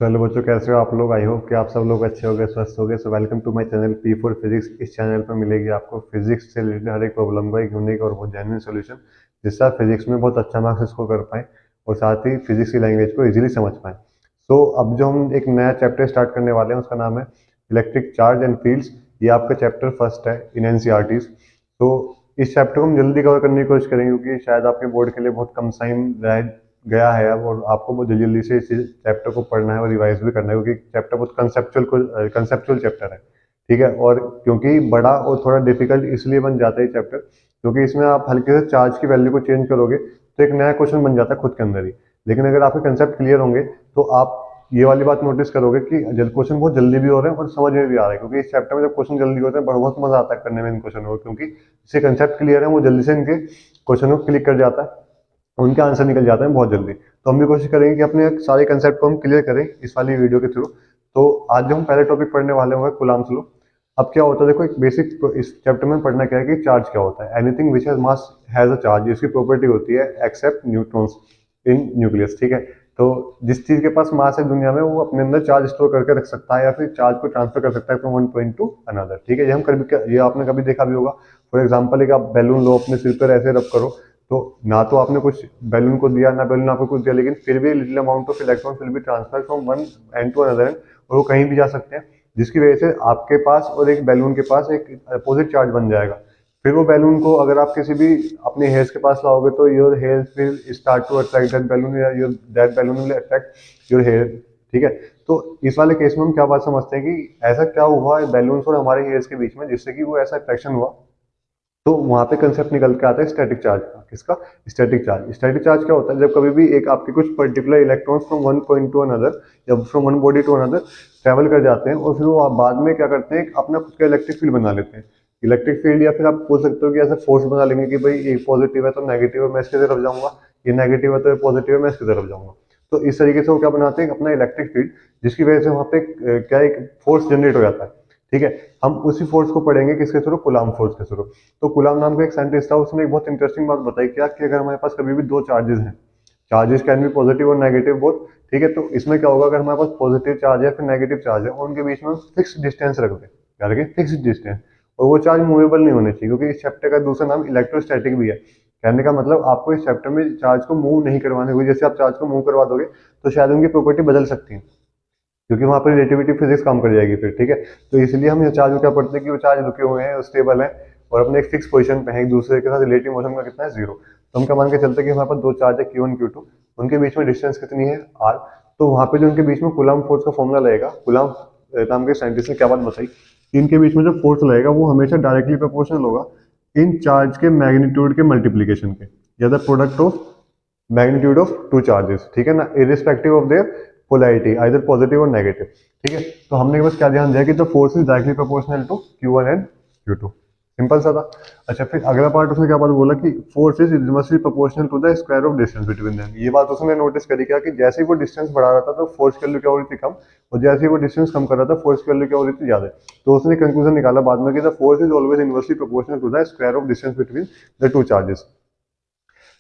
Hello बच्चों, कैसे हो आप लोग। आई होप कि आप सब लोग अच्छे होंगे, स्वस्थ होंगे। So welcome to my channel P4 physics. इस चैनल पर मिलेगी आपको फिजिक्स से रिलेटेड हर एक प्रॉब्लम का एक यूनिक और बहुत जेन्युइन सॉल्यूशन, जिससे आप फिजिक्स में बहुत अच्छा मार्क्स स्कोर कर पाएं और साथ ही फिजिक्स की लैंग्वेज को इजीली समझ पाएं। सो अब जो हम एक नया चैप्टर स्टार्ट करने वाले हैं उसका नाम है इलेक्ट्रिक चार्ज एंड फील्ड्स। ये आपका चैप्टर फर्स्ट है इन एनसीईआरटीज। तो इस चैप्टर को हम जल्दी कवर करने की कोशिश करेंगे क्योंकि शायद आपके बोर्ड के लिए बहुत कम टाइम रह गया है अब, और आपको बहुत जल्दी जल्दी से इस चैप्टर को पढ़ना है और रिवाइज भी करना है क्योंकि चैप्टर बहुत कंसेप्चुअल चैप्टर है। ठीक है, और क्योंकि बड़ा और थोड़ा डिफिकल्ट इसलिए बन जाता है चैप्टर क्योंकि इसमें आप हल्के से चार्ज की वैल्यू को चेंज करोगे तो एक नया क्वेश्चन बन जाता है खुद के अंदर ही। लेकिन अगर आपके कंसेप्ट क्लियर होंगे तो आप ये वाली बात नोटिस करोगे कि क्वेश्चन बहुत जल्दी भी हो रहे हैं और समझ में भी आ रहा है, क्योंकि इस चैप्टर में जब क्वेश्चन जल्दी होते हैं बहुत मजा आता है करने में इन क्वेश्चन को, क्योंकि इससे कंसेप्ट क्लियर है वो जल्दी से इनके क्वेश्चन को क्लिक कर जाता है, उनके आंसर निकल जाते हैं बहुत जल्दी। तो हम भी कोशिश करेंगे कि अपने सारे कंसेप्ट को हम क्लियर करें इस वाली वीडियो के थ्रू। तो आज जो हम पहले टॉपिक पढ़ने वाले हैं कुलाम्स लॉ। अब क्या होता है, देखो एक बेसिक इस चैप्टर में पढ़ना क्या है कि चार्ज क्या होता है। Anything which has mass has a charge, इसकी प्रॉपर्टी होती है एक्सेप्ट न्यूट्रॉन्स इन न्यूक्लियस। ठीक है, तो जिस चीज के पास मास है दुनिया में वो अपने अंदर चार्ज स्टोर करके रख सकता है या फिर चार्ज को ट्रांसफर कर सकता है from one point to another. ठीक है, ये आपने कभी देखा भी होगा। फॉर एग्जाम्पल एक आप बैलून लो, अपने सिर पर ऐसे रब करो, तो ना तो आपने कुछ बैलून को दिया ना बैलून आपको कुछ दिया, लेकिन फिर भी little amount of electron will be transfer from one end to another end, और वो कहीं भी जा सकते हैं, जिसकी वजह से आपके पास और एक बैलून के पास एक अपोजिट चार्ज बन जाएगा। फिर वो बैलून को अगर आप किसी भी अपने हेयर्स के पास लाओगे तो your hairs will start to attract that balloon या your that balloon will attract your hair. ठीक है, तो इस वाले केस में हम क्या बात समझते हैं कि ऐसा क्या हुआ बैलून और हमारे हेयर्स के बीच में जिससे कि वो ऐसा अट्रैक्शन हुआ। तो वहां पे कंसेप्ट निकल के आता है स्टैटिक चार्ज का। किसका? Static charge. स्टैटिक चार्ज क्या होता है? जब कभी भी एक आपके कुछ particular electrons from one point to another या from one body to another travel कर जाते हैं और फिर वो बाद में क्या करते हैं, अपना खुद का इलेक्ट्रिक फील्ड बना लेते हैं। इलेक्ट्रिक फील्ड, या फिर आप बोल सकते हो कि ऐसा फोर्स बना लेंगे कि भाई एक पॉजिटिव है तो नेगेटिव है मैं इसकी तरफ जाऊंगा, ये नेगेटिव है तो ये पॉजिटिव है मैं इसकी तरफ जाऊंगा। तो इस तरीके से वो क्या बनाते हैं, अपना इलेक्ट्रिक फील्ड, जिसकी वजह से वहां पे क्या एक फोर्स जनरेट हो जाता है। ठीक है, हम उसी फोर्स को पढ़ेंगे किसके थ्रू? कुलाम फोर्स के थ्रू। तो कुलाम नाम का एक साइंटिस्ट था, उसने एक बहुत इंटरेस्टिंग बात बताई क्या कि अगर हमारे पास कभी भी दो चार्जेस हैं, चार्जेस कैन बी पॉजिटिव और नेगेटिव बोथ। ठीक है, तो इसमें क्या होगा, अगर हमारे पास पॉजिटिव चार्ज है फिर नेगेटिव चार्ज है और उनके बीच में फिक्स डिस्टेंस रख दें, क्या रखें? Fix distance. और वो चार्ज मूवेबल नहीं होने चाहिए, क्योंकि इस चैप्टर का दूसरा नाम इलेक्ट्रोस्टैटिक भी है। कहने का मतलब आपको इस चैप्टर में चार्ज को मूव नहीं करवाने हुए, जैसे आप चार्ज को मूव करवा दोगे तो शायद उनकी प्रॉपर्टी बदल सकती है, क्योंकि वहां पर रिलेटिविटी फिजिक्स काम कर जाएगी फिर। ठीक है, तो इसलिए हम ये चार्ज को क्या पढ़ते हैं कि वो चार्ज रुके हुए हैं, स्टेबल है और अपने एक फिक्स पोजीशन पे है, एक दूसरे के साथ रिलेटिव मोशन का कितना है? जीरो। तो हम क्या मान के चलते हैं कि हमारे पास दो चार्ज है Q1 Q2, उनके बीच में डिस्टेंस कितनी है? R। तो वहां पे जो उनके बीच में कूलम्ब फोर्स का फॉर्मूला लगेगा, कूलम्ब नाम के साइंटिस्ट ने क्या बात बताई कि इनके बीच में जो फोर्स लगेगा वो हमेशा डायरेक्टली प्रोपोर्शनल होगा इन चार्ज के मैग्नीट्यूड के मल्टीप्लीकेशन के, या the product of magnitude of two charges. ठीक है ना, irrespective of their polarity, either positive और नेगेटिव। ठीक है, तो हमने बस क्या ध्यान दिया कि the force is directly proportional to Q1 and Q2। Simple सा था। अच्छा, फिर अगला पार्ट उसने क्या बात बोला कि force is must be proportional to the square of distance between them. ये बात उसने नोटिस करी क्या कि जैसे ही वो डिस्टेंस बढ़ा रहा था तो फोर्स की वैल्यू क्या हो रही थी? कम। और जैसे ही वो डिस्टेंस कम कर रहा था फोर्स की वैल्यू क्या हो रही थी? ज्यादा। तो उसने कंक्लूजन निकाला बाद में कि the force is always inversely proportional to the square of distance between the two charges.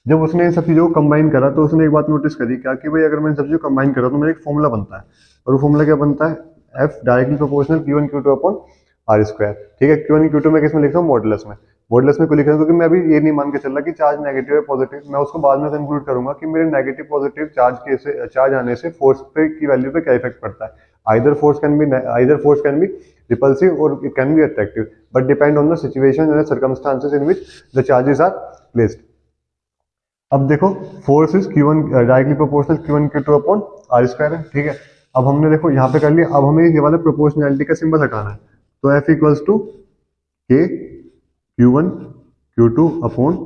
जब उसने इन सब चीजों को कंबाइन करा तो उसने एक बात नोटिस करी क्या कि भाई अगर मैं इन सब चीजों को कंबाइन करा तो मेरा एक फॉर्मूला बनता है, और वो फॉर्मूला क्या बनता है? F directly proportional Q1 Q2 upon R square. ठीक है, Q1 Q2 में किसमें लिख रहा हूँ? मॉडुलस में। मॉडुलस में क्यों लिख रहा हूँ? क्योंकि मैं अभी ये नहीं मान के चल रहा कि चार्ज नेगेटिव है पॉजिटिव, मैं उसको बाद में कंक्लूड करूंगा कि मेरे नेगेटिव पॉजिटिव चार्ज आने से फोर्स पे की वैल्यू पे क्या इफेक्ट पड़ता है। Either force can be repulsive और it can be attractive, but depend on the situation and circumstances in which the charges are placed. अब देखो, force is Q1 directly proportional Q1 Q2 upon R square है। ठीक है, अब हमने देखो यहाँ पे कर लिया, अब हमें ये वाला प्रोपोर्शनैलिटी का सिंबल हटाना है। तो F equals to K Q1 Q2 upon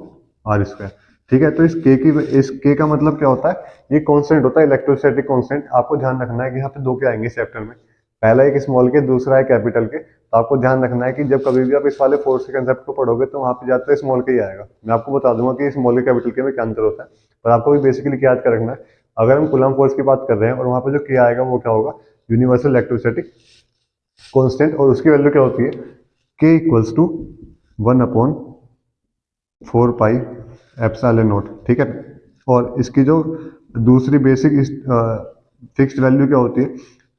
R square. ठीक है, तो इस K का मतलब क्या होता है? ये कांस्टेंट होता है, इलेक्ट्रोस्टैटिक कांस्टेंट। आपको ध्यान रखना है कि यहाँ पे दो क्या आएंगे इस चैप्टर में, पहला एक स्मॉल के, दूसरा है कैपिटल के। तो आपको ध्यान रखना है कि जब कभी भी आप इस वाले फोर्स के कंसेप्ट को पढ़ोगे तो वहां पे ज्यादातर स्मॉल के ही आएगा। मैं आपको बता दूंगा कि स्मॉल के कैपिटल के में क्या अंतर होता है, पर आपको भी बेसिकली क्या याद कर रखना है। अगर हम कूलम्ब फोर्स की बात कर रहे हैं और वहां पर जो के आएगा वो क्या होगा? यूनिवर्सल इलेक्ट्रोस्टैटिक कांस्टेंट, और उसकी वैल्यू क्या होती है? K equals to 1 upon 4 pi epsilon naught. ठीक है, और इसकी जो दूसरी बेसिक फिक्स्ड वैल्यू क्या होती है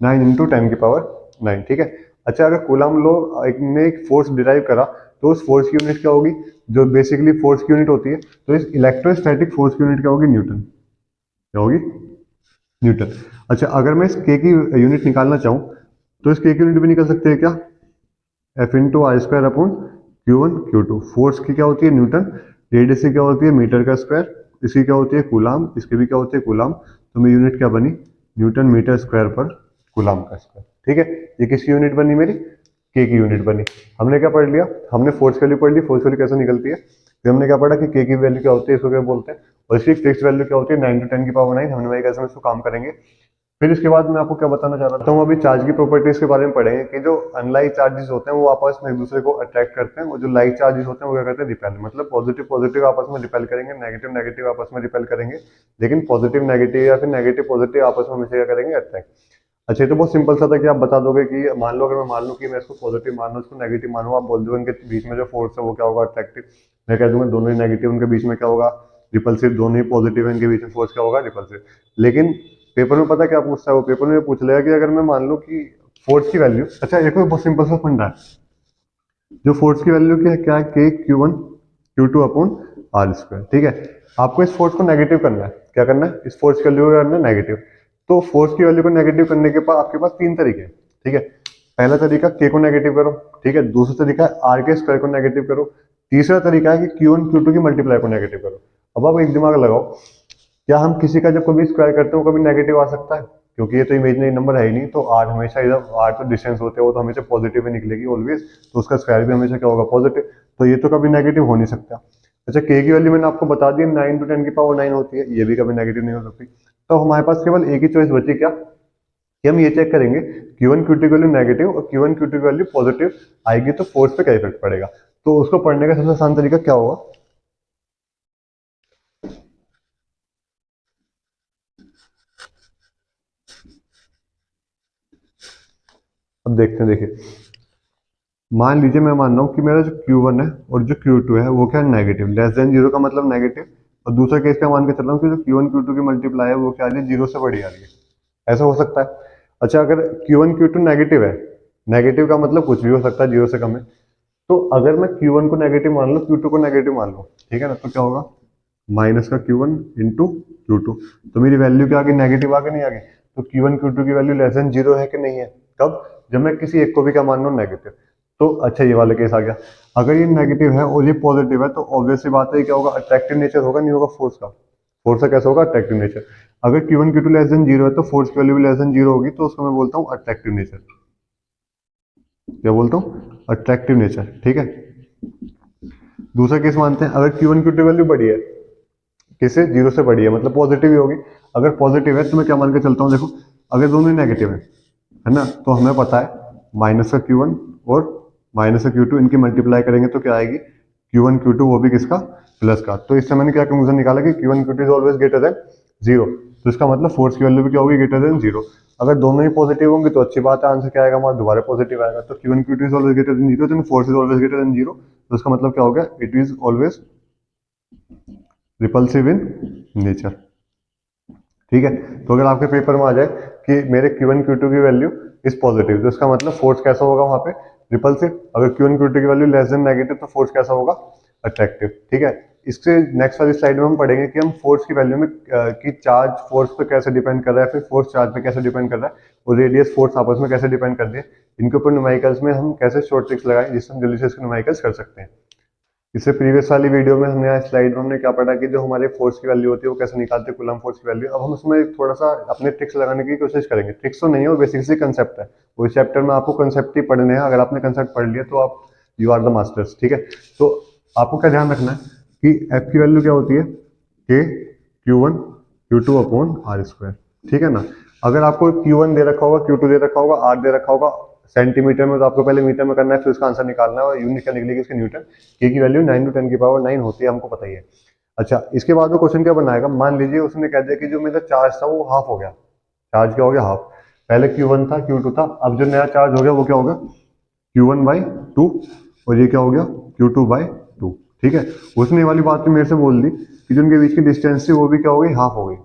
9 इंटू 10⁹ ठीक है। अच्छा अगर कूलम लो ने एक फोर्स डिराइव करा तो उस फोर्स की यूनिट क्या होगी, जो बेसिकली फोर्स की यूनिट होती है, तो इस इलेक्ट्रोस्टैटिक फोर्स की यूनिट क्या होगी, न्यूटन। क्या होगी, न्यूटन। अच्छा अगर मैं इस के की यूनिट निकालना चाहूँ तो इस के की यूनिट भी निकल सकते हैं क्या, F into I square upon Q1 Q2। Force की क्या होती है न्यूटन, रेडियस की क्या होती है मीटर का स्क्वायर, इसकी क्या होती है कूलाम, इसकी भी क्या होती है कूलाम, तो मेरी यूनिट क्या बनी, न्यूटन मीटर स्क्वायर पर कूलाम का स्क्वायर। ठीक है, ये किसकी यूनिट बनी, मेरी के की यूनिट बनी। हमने क्या पढ़ लिया, हमने फोर्स वैल्यू पढ़ ली, फोर्स वैल्यू कैसे निकलती है, फिर हमने क्या पढ़ा कि के की वैल्यू क्या होती है, इसको क्या बोलते हैं, और इसकी फिक्स वैल्यू क्या होती है 9 × 10⁹ हमने वही कैसे इसको काम करेंगे। फिर इसके बाद मैं आपको क्या बताना चाह रहा था, हम अभी चार्ज की प्रॉपर्टीज के बारे में पढ़ेंगे कि जो अनलाइक चार्जेस होते हैं वो आपस में एक दूसरे को अट्रैक्ट करते हैं, और जो लाइक चार्जेस होते हैं वो क्या करते हैं, रिपेल। मतलब पॉजिटिव पॉजिटिव आपस में रिपेल करेंगे, नेगेटिव नेगेटिव आपस में रिपेल करेंगे, लेकिन पॉजिटिव नेगेटिव या फिर नेगेटिव पॉजिटिव आपस में हमेशा क्या करेंगे, अट्रैक्ट। अच्छा ये तो बहुत सिंपल सा था कि आप बता दोगे कि मान लो, अगर मैं मान लूँ कि मैं इसको पॉजिटिव मान लूँ, इसको नेगेटिव मानूँ, आप बोल दोगे इनके बीच में जो फोर्स है वो क्या होगा, अट्रैक्टिव। मैं कह दूंगा दोनों ही नेगेटिव, उनके बीच में क्या होगा, रिपल्सिव। दोनों ही पॉजिटिव है, इनके बीच में फोर्स क्या होगा, रिपल्सिव। लेकिन पेपर में पता क्या पूछता है, वो पेपर में पूछ लेगा कि अगर मैं मान लूँ कि फोर्स की वैल्यू, अच्छा एक बहुत सिंपल सा फंडा है, जो फोर्स की वैल्यू क्या है, के Q1 Q2 upon are square. ठीक है, आपको इस फोर्स को नेगेटिव करना है, क्या करना है, इस फोर्स की वैल्यू को करना है नेगेटिव। तो फोर्स की वैल्यू को नेगेटिव करने के बाद आपके पास तीन तरीके हैं। ठीक है, पहला तरीका के को नेगेटिव करो, ठीक है, दूसरा तरीका है आर के स्क्वायर को नेगेटिव करो, तीसरा तरीका है कि Q1 Q2 की मल्टीप्लाई को नेगेटिव करो। अब आप एक दिमाग लगाओ, क्या हम किसी का जब कभी स्क्वायर करते हो कभी नेगेटिव आ सकता है, क्योंकि ये तो इमेजिनरी नंबर है ही नहीं, तो आर हमेशा इधर, आर तो डिस्टेंस होते हैं वो तो हमेशा पॉजिटिव ही निकलेगी ऑलवेज, तो उसका स्क्वायर भी हमेशा क्या होगा, पॉजिटिव। तो ये तो कभी नेगेटिव हो नहीं सकता। अच्छा के की वैल्यू मैंने आपको बता दी 9 × 10⁹ होती है, ये भी कभी नेगेटिव नहीं हो सकती। तो हमारे पास केवल एक ही चॉइस बची क्या, कि हम ये चेक करेंगे Q1 Q2 की वैल्यू नेगेटिव और Q1 Q2 की वैल्यू पॉजिटिव आएगी तो फोर्स पे क्या इफेक्ट पड़ेगा। तो उसको पढ़ने का सबसे आसान तरीका क्या होगा, अब देखते हैं। देखिए मान लीजिए मैं मान रहा हूँ कि मेरा जो Q1 है और जो Q2 है वो क्या है, नेगेटिव, लेस देन जीरो का मतलब नेगेटिव। और दूसरा केस क्या मान के चल रहा हूँ कि जो Q1 Q2 की मल्टीप्लाई है वो क्या आ रही है, जीरो से बड़ी आ रही है। ऐसा हो सकता है। अच्छा अगर Q1 Q2 नेगेटिव है, नेगेटिव का मतलब कुछ भी हो सकता है, जीरो से कम है, तो अगर मैं Q1 को नेगेटिव मान लूँ, Q2 को नेगेटिव मान लूँ, ठीक है ना, तो क्या होगा, माइनस का Q1 इंटू Q2। तो मेरी वैल्यू क्या आ गई, नेगेटिव आ गई, नहीं आ गई। तो Q1 Q2 की वैल्यू लेस देन जीरो है कि नहीं है, कब, जब मैं किसी एक को भी क्या मान लूँ, नेगेटिव। तो अच्छा ये वाला केस आ गया, अगर ये नेगेटिव है और ये पॉजिटिव है तो ऑब्वियस सी बात है क्या होगा, अट्रैक्टिव नेचर होगा, नहीं होगा फोर्स का, फोर्स का कैसा होगा, अट्रैक्टिव नेचर। अगर Q1 Q2 less than zero है तो फोर्स की वैल्यू भी लेस देन जीरो होगी, तो उसको मैं बोलता हूँ अट्रैक्टिव नेचर। क्या बोलता हूँ, अट्रैक्टिव नेचर। ठीक है, दूसरा केस मानते हैं, अगर Q1 Q2 वैल्यू बड़ी है, किससे, जीरो से बड़ी है, मतलब पॉजिटिव ही होगी। अगर पॉजिटिव है तो मैं क्या मान के चलता हूँ, देखो अगर दोनों ही नेगेटिव है ना, तो हमें पता है माइनस का Q1 और माइनस का Q2 इनकी मल्टीप्लाई करेंगे तो क्या आएगी, Q1 Q2 वो भी किसका, प्लस का। तो इससे मैंने क्या कंक्लूजन निकाला कि Q1 Q2 is always greater than zero. तो इसका मतलब फोर्स की वैल्यू भी क्या होगी, ग्रेटर देन जीरो। अगर दोनों ही पॉजिटिव होंगे तो अच्छी बात है, आंसर क्या आएगा हमारा, दोबारा पॉजिटिव आएगा। तो Q1 Q2 is always greater than zero, then force is always greater than zero. तो इसका मतलब क्या हो गया, it is always repulsive in nature. ठीक है, तो अगर आपके पेपर में आ जाए कि मेरे Q1 Q2 की वैल्यू इज पॉजिटिव, तो इसका मतलब फोर्स कैसा होगा वहां पे, रिपल्सिव। अगर Q1 Q2 की वैल्यू लेस देन नेगेटिव तो फोर्स कैसा होगा, अट्रैक्टिव। ठीक है, इससे नेक्स्ट वाली स्लाइड में हम पढ़ेंगे कि हम फोर्स की वैल्यू में कि चार्ज फोर्स पे कैसे डिपेंड कर रहा है, फिर फोर्स चार्ज पे कैसे डिपेंड कर रहा है, और रेडियस फोर्स आपस में कैसे डिपेंड कर रही है, इनके ऊपर न्यूमेरिकल्स में हम कैसे शॉर्ट ट्रिक्स लगाएं जिससे हम जल्दी से इसके न्यूमेरिकल्स कर सकते हैं। इससे प्रीवियस वाली वीडियो में हमने स्लाइड में हमने क्या पढ़ा कि जो हमारे फोर्स की वैल्यू होती है वो कैसे निकालते हैं, कूलम फोर्स की वैल्यू। अब हम उसमें थोड़ा सा अपने ट्रिक्स लगाने की कोशिश करेंगे। ट्रिक्स तो नहीं है, वो बेसिक सी कंसेप्ट है, वो इस चैप्टर में आपको कंसेप्ट ही पढ़ने हैं। अगर आपने कंसेप्ट पढ़ लिया तो आप यू आर द मास्टर्स। ठीक है, तो आपको क्या ध्यान रखना है कि एफ की वैल्यू क्या होती है, के Q1 Q2 upon are square. ठीक है ना, अगर आपको Q1 दे रखा होगा, Q2 दे रखा होगा, आर दे रखा होगा सेंटीमीटर में, तो आपको पहले मीटर में करना है, फिर उसका आंसर निकालना है, और यूनिट क्या निकलेगी इसकी, न्यूटन। के की वैल्यू 9 × 10⁹ होती है, हमको पता ही है। अच्छा इसके बाद वो क्वेश्चन क्या बनाएगा, मान लीजिए उसने कह दिया कि जो मेरा चार्ज था वो हाफ हो गया, चार्ज क्या हो गया, हाफ। पहले Q1 था, Q2 था, अब जो नया चार्ज हो गया वो क्या होगा, Q1/2, और ये क्या हो गया, Q2/2। ठीक है, उसने ये वाली बात भी मेरे से बोल दी कि जो उनके बीच की डिस्टेंस थी वो भी क्या हो गई, हाफ हो गई।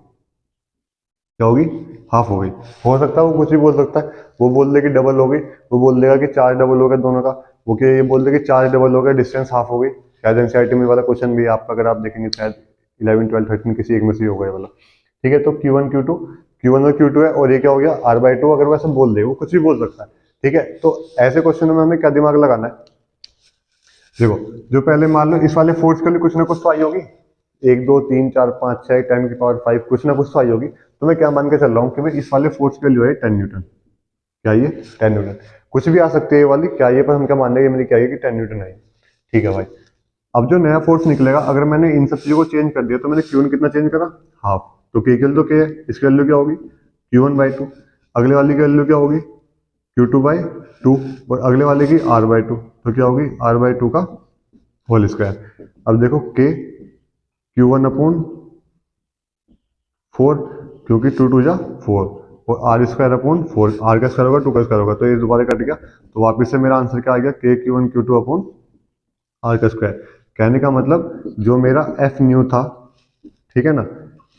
क्या होगी, हाफ हो गई। हो सकता है वो कुछ भी बोल सकता है, वो बोल दे कि डबल हो गई, वो बोल देगा कि चार्ज डबल हो गया दोनों का, वो क्या ये बोल दे कि चार्ज डबल हो गया, डिस्टेंस हाफ हो गई। शायद एनसीईआरटी में वाला क्वेश्चन भी है आपका, अगर आप देखेंगे शायद 11 12 13 किसी एक में से ही होगा ये वाला। ठीक है, तो Q1 Q2, Q1 और Q2 है, और ये क्या हो गया R/2। अगर वो ऐसा बोल दे, वो कुछ भी बोल सकता है। ठीक है, तो ऐसे क्वेश्चनों में हमें क्या दिमाग लगाना है, देखो जो पहले मान लो इस वाले फोर्स के लिए कुछ ना कुछ तो आई होगी, 1 2 3 4 5 6 10 की पावर 5 कुछ ना कुछ तो आई होगी। तो मैं क्या मान के चल रहा हूँ कि भाई इस वाले फोर्स के लिए है 10 न्यूटन। क्या ये 10 न्यूटन, कुछ भी आ सकती है ये वाली, क्या ये, पर हम क्या मान रहे हैं, ये मेरी क्या है कि 10 न्यूटन आई। ठीक है भाई, अब जो नया फोर्स निकलेगा, अगर मैंने इन सब चीजों को चेंज कर दिया, तो मैंने Q1 कितना चेंज करा, हाफ। तो K इक्वल तो K है, इसकी वैल्यू क्या होगी, Q1/2। अगले वाली की वैल्यू क्या होगी, Q2/2। और अगले वाले की R/2, तो क्या होगी R/2 का होल स्क्वायर। अब देखो K Q1/4, क्योंकि 2 2 जा 4, और R² / 4, R का स्क्वायर होगा 2 का स्क्वायर होगा, तो ये दोबारा कट गया। तो वापस से मेरा आंसर क्या आ गया, K Q1 Q2/R का स्क्वायर। कहने का मतलब जो मेरा F न्यू था, ठीक है ना,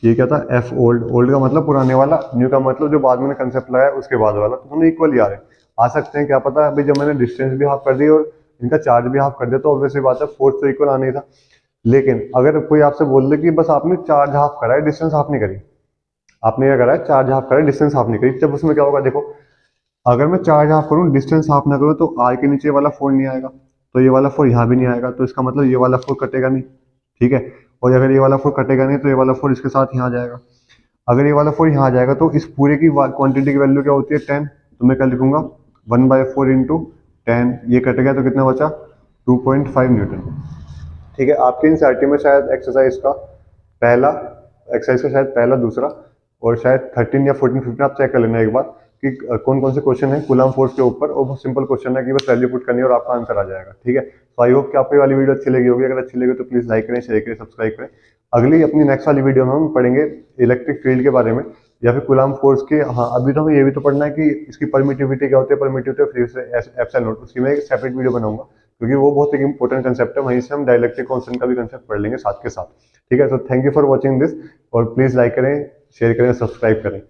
ये क्या था F ओल्ड, ओल्ड का मतलब पुराने वाला, न्यू का मतलब जो बाद में कंसेप्ट लगाया उसके बाद वाला, तो दोनों इक्वल ही आ सकते हैं। क्या पता अभी जब मैंने डिस्टेंस भी हाफ कर दी और इनका चार्ज भी हाफ कर दिया, तो ऑब्वियसली बात है फोर्स तो इक्वल आना ही था। लेकिन अगर कोई आपसे बोल दे कि बस आपने चार्ज हाफ करा है, डिस्टेंस हाफ नहीं करी, आपने क्या करा है, चार्ज हाफ करा है, डिस्टेंस हाफ नहीं करी, जब उसमें क्या होगा देखो, अगर मैं चार्ज हाफ करूँ डिस्टेंस हाफ ना करूँ, तो आर के नीचे वाला फोर नहीं आएगा, तो ये वाला फोर यहाँ भी नहीं आएगा, तो इसका मतलब ये वाला फोर कटेगा नहीं। ठीक है, और अगर ये वाला फोर कटेगा नहीं, तो ये वाला फोर इसके साथ यहाँ आ जाएगा। अगर ये वाला फोर यहाँ आ जाएगा, तो इस पूरे की क्वांटिटी की वैल्यू क्या होती है 10, तो मैं क्या लिखूंगा 1/4 इंटू 10, ये कट गया तो कितना बचा 2.5 न्यूटन। ठीक है, आपके एनसीईआरटी में शायद एक्सरसाइज का पहला, एक्सरसाइज का शायद पहला दूसरा और शायद 13 या 14 15 आप चेक कर लेना एक बार कि कौन कौन से क्वेश्चन है कूलम फोर्स के ऊपर, और बहुत सिंपल क्वेश्चन है कि बस वैल्यू पुट करनी है और आपका आंसर आ जाएगा। ठीक है, तो आई होप कि आपको ये वाली वीडियो अच्छी लगी होगी, अगर अच्छी लगी तो प्लीज लाइक करें, शेयर करें, सब्सक्राइब करें। अगली अपनी नेक्स्ट वाली वीडियो में हम पढ़ेंगे इलेक्ट्रिक फील्ड के बारे में, या फिर कूलम फोर्स के। हाँ, अभी तो हमें ये भी तो पढ़ना है कि इसकी परमिटिविटी क्या होती है, परमिटिविटी ऑफ एप्सिलॉन नॉट, उसकी मैं एक सेपरेट वीडियो बनाऊंगा, क्योंकि वो बहुत एक इंपॉर्टेंट कंसेप्ट है। वहीं से हम डाइलेक्ट्रिक कांस्टेंट का भी कंसेप्ट पढ़ लेंगे साथ के साथ। ठीक है, तो thank you for watching this, और प्लीज लाइक करें, शेयर करें, सब्सक्राइब करें।